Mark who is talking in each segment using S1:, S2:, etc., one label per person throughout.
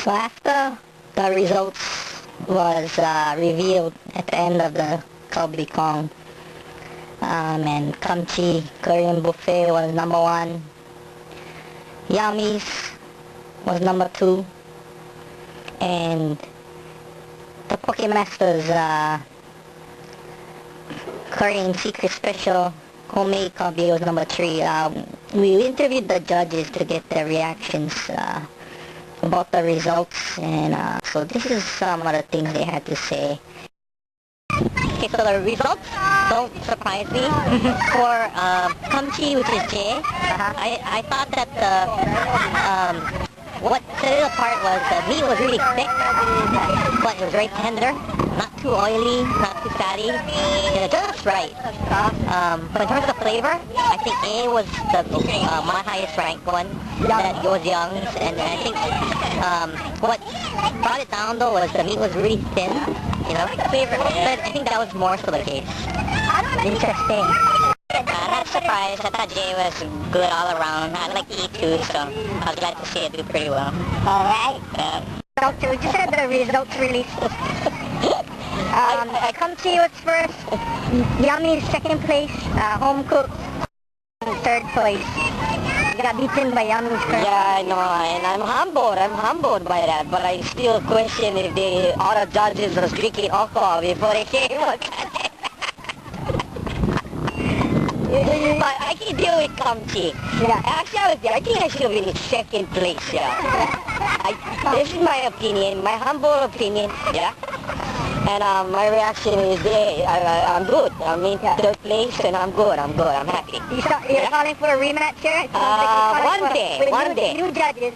S1: So after the results was revealed at the end of the Kalbi Kong, and Kamchi Korean Buffet was number 1, Yummies was number 2, and the Pokemasters Korean Secret Special Homemade Kalbi was number 3. We interviewed the judges to get their reactions about the results, and so this is some of the things they had to say. Okay, so the results don't surprise me. For Kamchi, which is J, I thought that what set it apart was the meat was really thick, but it was very tender, not too oily, not too fatty, just right. But in terms of flavor, I think A was my highest ranked one. That was Young's, and I think what brought it down though was the meat was really thin, flavor. But I think that was more so the case. Interesting. Not surprised. I thought Jay was good all around. I like to eat too, so I was glad to see it do pretty well. Alright. So we just had the results released. Kamchi was first, Yummy second place, Home Cooked third place. You got beaten by Yummy's first. Yeah, I know, and I'm humbled by that, but I still question if all the judges was drinking alcohol before they came. But I can deal with Kamchi. Yeah. Actually, I think I should have been in second place, this is my opinion, my humble opinion, And my reaction is, I'm good. I mean, third place, and I'm good, I'm happy. You're calling for a rematch here? One day. New judges.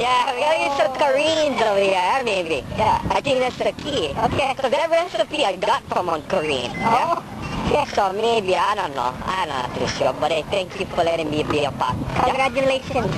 S1: Yeah, we gotta get some Koreans over here, maybe. Yeah, I think that's the key. Okay. So that recipe I got from on Korean. Oh. Yeah, so maybe, I don't know. I'm not too sure, but thank you for letting me be a part. Congratulations.